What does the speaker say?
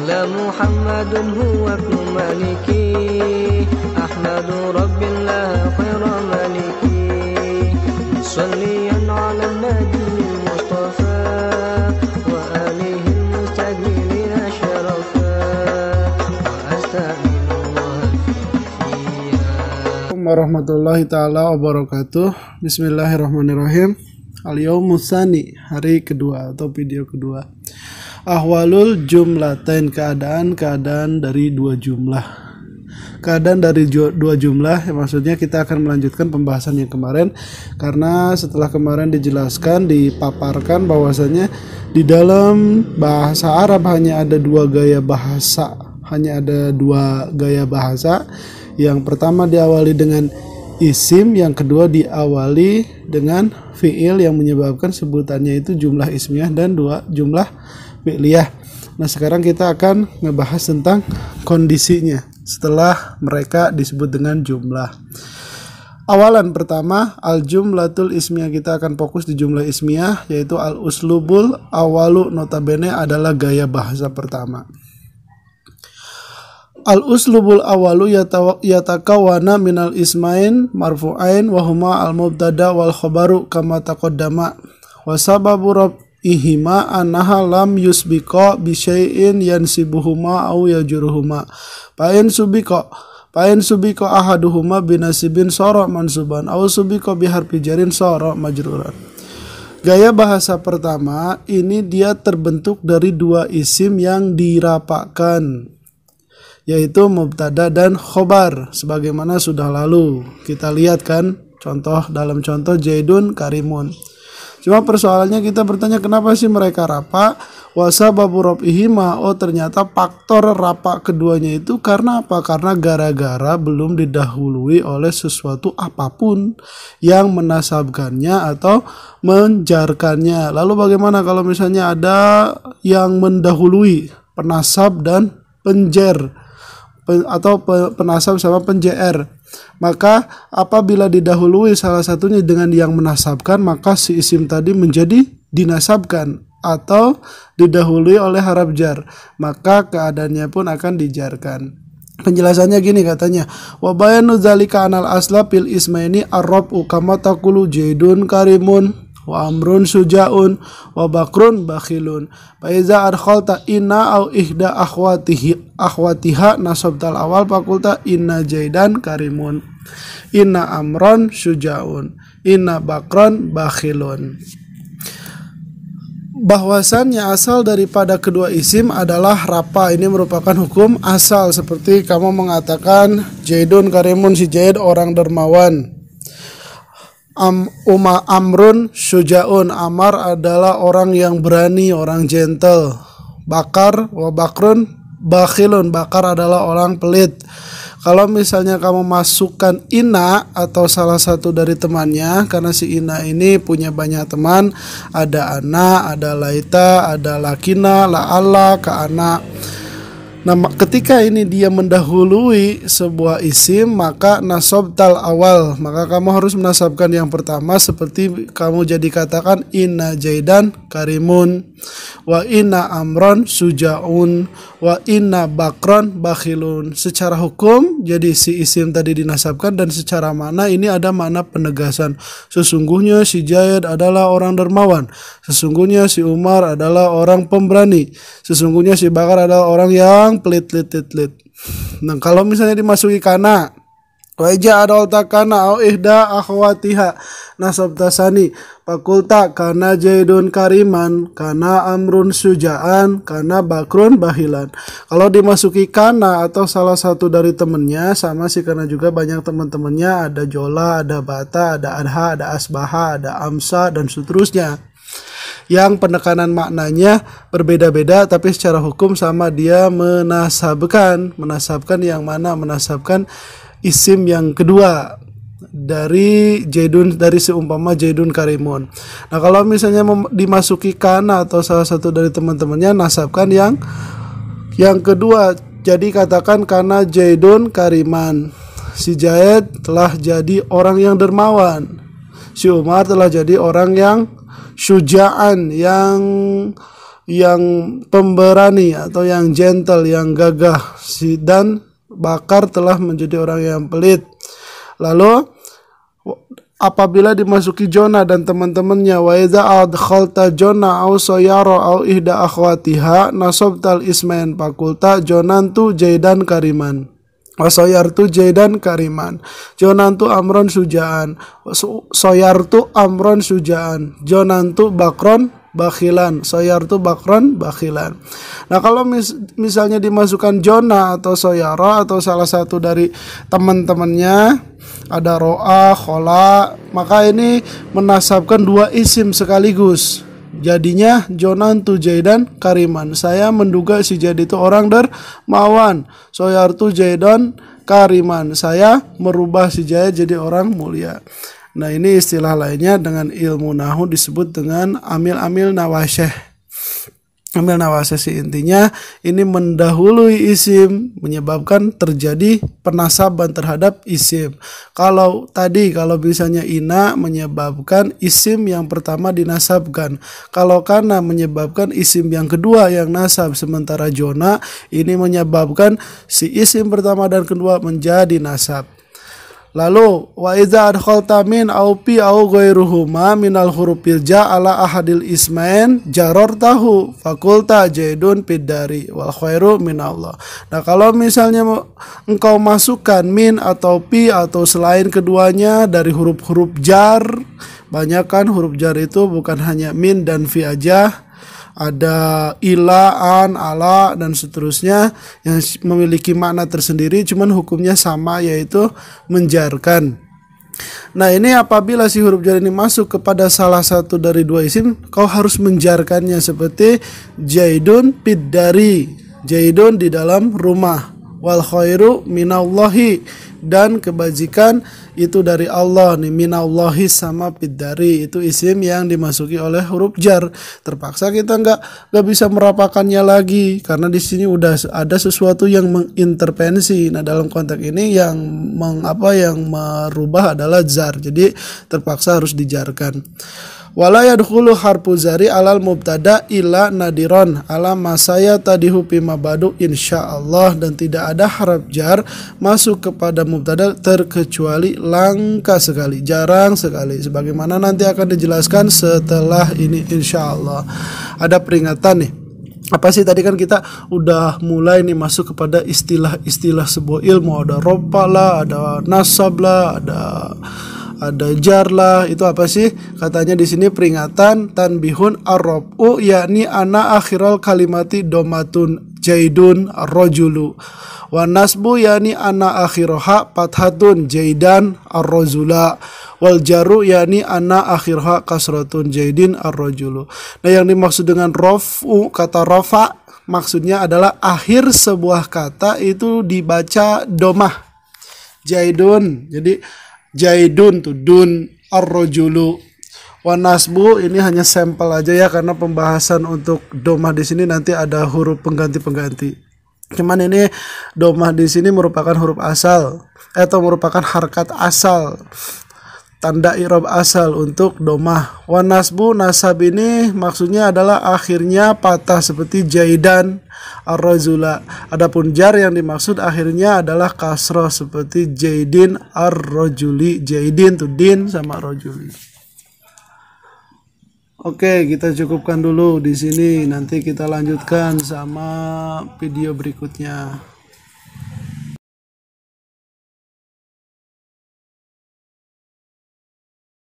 Qala Muhammadun huwa ibnu Maliki Ahmadu Rabbillah khaira maliki Salliyan ala Nabi Mustafa Wa alihi mustajmilin syarafa Wa asta'inullah warahmatullahi ta'ala wabarakatuh. Bismillahirrahmanirrahim. Al-yawmus tsani, hari kedua atau video kedua. Ahwalul jumlatain, keadaan dari dua jumlah. Keadaan dari dua jumlah, maksudnya kita akan melanjutkan pembahasan yang kemarin, karena setelah kemarin dijelaskan, dipaparkan bahwasanya di dalam bahasa Arab hanya ada dua gaya bahasa. Yang pertama diawali dengan isim, yang kedua diawali dengan fi'il yang menyebabkan sebutannya itu jumlah ismiyah dan dua jumlah fi'liyah. Nah, sekarang kita akan ngebahas tentang kondisinya setelah mereka disebut dengan jumlah. Awalan pertama, al-jumlatul ismiyah, kita akan fokus di jumlah ismiyah, yaitu al-uslubul awalu, notabene adalah gaya bahasa pertama. Al-uslubul awalu yatakawana minal ismain marfu'ain wahuma al-mubtada wal khabaru kama taqaddama wa sababu rab'ihima annaha lam yusbiqa bi syai'in yansibuhuma aw yajuruhuma Pain subiko ahaduhuma binasibin sara mansuban aw subiko biharfi jarin sara majruran. Gaya bahasa pertama ini dia terbentuk dari dua isim yang dirapakkan, yaitu mubtada dan khobar, sebagaimana sudah lalu kita lihat kan dalam contoh Zaidun Karimun. Cuma persoalannya kita bertanya, kenapa sih mereka rapak? Wasababu rab'ihima, ternyata faktor rapak keduanya itu karena apa? Karena gara-gara belum didahului oleh sesuatu apapun yang menasabkannya atau menjarkannya. Lalu bagaimana kalau misalnya ada yang mendahului penasab dan penjer, atau penasab sama penjr? Maka apabila didahului salah satunya dengan yang menasabkan, maka si isim tadi menjadi dinasabkan, atau didahului oleh haraf jar, maka keadaannya pun akan dijarkan. Penjelasannya gini katanya, wa bayanu dzalika anal asla fil ismaini ar-rab'u kama taqulu Zaidun Karimun wa amrun sujaun wa bakrun bakhilun. Fa iza adkhalta inna au ihda akhwatiha nasabtal awal fakulta inna Zaidan Karimun, inna amron sujaun, inna bakron bakhilun. Bahwasannya asal daripada kedua isim adalah rafa. Ini merupakan hukum asal, seperti kamu mengatakan Zaidun Karimun, si Zaid orang dermawan. Amrun syujaun, Amar adalah orang yang berani, orang gentle. Bakar wa bakrun bakhilun, Bakar adalah orang pelit. Kalau misalnya kamu masukkan Ina atau salah satu dari temannya, karena si Ina ini punya banyak teman, ada Ana, ada Laita, ada Lakina, La'alla, Ka'ana. Nah, ketika ini dia mendahului sebuah isim, maka nasabtal awal, maka kamu harus menasabkan yang pertama, seperti kamu jadi katakan inna Zaidan Karimun, wa inna amron sujaun, wa inna bakron bakhilun. Secara hukum jadi si isim tadi dinasabkan, dan secara makna ini ada makna penegasan. Sesungguhnya si Zaid adalah orang dermawan, sesungguhnya si Umar adalah orang pemberani, sesungguhnya si Bakar adalah orang yang pelit. Nah, kalau misalnya dimasuki kana, wa ija adalta kana au ihda akhwatiha nasabta sani fakulta kana Zaidun Kariman, kana amrun sujaan, kana bakrun bahilan. Kalau dimasuki kana atau salah satu dari temennya, sama sih, karena juga banyak teman-temannya, ada Jola, ada Bata, ada Adha, ada Asbaha, ada Amsa, dan seterusnya, yang penekanan maknanya berbeda-beda, tapi secara hukum sama, dia menasabkan yang mana? Menasabkan isim yang kedua dari Zaidun, dari seumpama Zaidun Karimun. Nah, kalau misalnya dimasuki kana atau salah satu dari teman-temannya, nasabkan yang kedua. Jadi katakan kana Zaidun Kariman, si Zaid telah jadi orang yang dermawan, si Umar telah jadi orang yang syuja'an, yang yang pemberani atau yang gentle, yang gagah, dan Bakar telah menjadi orang yang pelit. Lalu apabila dimasuki Jona dan teman-temannya, wa idza adkhalta Jona au sayara au ihda akhwatiha nasabtal ismain fakulta jonantu jaidan kariman wa sayartu jaidan kariman jonantu amron sujaan sayartu amron sujaan jonantu bakron bakhilan sayartu bakron bakhilan. Nah, kalau misalnya dimasukkan Jona atau Soyara atau salah satu dari teman-temannya, ada ro'a, khola, maka ini menasabkan dua isim sekaligus. Jadinya Jonantu Jaidan Kariman. Saya menduga si Jaid itu orang dermawan. Soyartu Jaidan Kariman. Saya merubah si Jaid jadi orang mulia. Nah, ini istilah lainnya dengan ilmu nahu disebut dengan amil-amil nawasyah. Amil nawasyah sih intinya ini mendahului isim menyebabkan terjadi penasaban terhadap isim. Kalau misalnya ina menyebabkan isim yang pertama dinasabkan. Kalau kana menyebabkan isim yang kedua yang nasab. Sementara Jona ini menyebabkan si isim pertama dan kedua menjadi nasab. Lalu wa idza adkhalta min au pi au ghairuhuma minal hurufil ja ala ahadil ismain jarartahu fakulta jaidun piddari wal khairu minallah. Nah, kalau misalnya engkau masukkan min atau pi atau selain keduanya dari huruf-huruf jar, banyak kan huruf jar itu bukan hanya min dan fi aja, ada ila, an, ala, dan seterusnya yang memiliki makna tersendiri, cuman hukumnya sama, yaitu menjarkan. Nah, ini apabila si huruf jar ini masuk kepada salah satu dari dua isim, kau harus menjarkannya seperti jaidun piddari, jaidun di dalam rumah, wal khairu minallahi, dan kebajikan itu dari Allah nih, minallahi sama piddari itu isim yang dimasuki oleh huruf jar. Terpaksa kita nggak bisa merapakannya lagi karena di sini udah ada sesuatu yang mengintervensi. Nah, dalam konteks ini yang merubah adalah jar, jadi terpaksa harus dijarkan. Wala yadkhulu harfu zari alal mubtada illa nadiron ala masaya tadihu pima badu insyaallah, dan tidak ada harf jar masuk kepada mubtada terkecuali langka sekali, jarang sekali, sebagaimana nanti akan dijelaskan setelah ini insyaallah. Ada peringatan nih. Apa sih tadi kan kita udah mulai nih masuk kepada istilah-istilah sebuah ilmu, ada rofa lah, ada nasab lah, ada jar lah. Itu apa sih? Katanya di sini peringatan tanbihun ar-rafu yakni ana akhiral kalimati domatun jaidun ar-rajulu wa nasbu yakni ana akhiroha pathatun jaidan ar-rajula wal jaru yakni ana akhiroha kasratun jaidin ar-rajulu. Nah, yang dimaksud dengan rafu, kata rafa maksudnya adalah akhir sebuah kata itu dibaca domah jaidun. Jadi jaidun tuh dun ar-rajulu wa nasbu ini hanya sampel aja ya, karena pembahasan untuk domah di sini nanti ada huruf pengganti. Cuman ini domah di sini merupakan huruf asal atau merupakan harkat asal, tanda i'rab asal untuk domah. Wa nasbu, nasab ini maksudnya adalah akhirnya patah seperti jaidan ar-rajula. Adapun jar yang dimaksud akhirnya adalah kasroh seperti jaidin ar-rajuli. Jaidin tuh din sama rajuli. Oke, kita cukupkan dulu di sini. Nanti kita lanjutkan sama video berikutnya.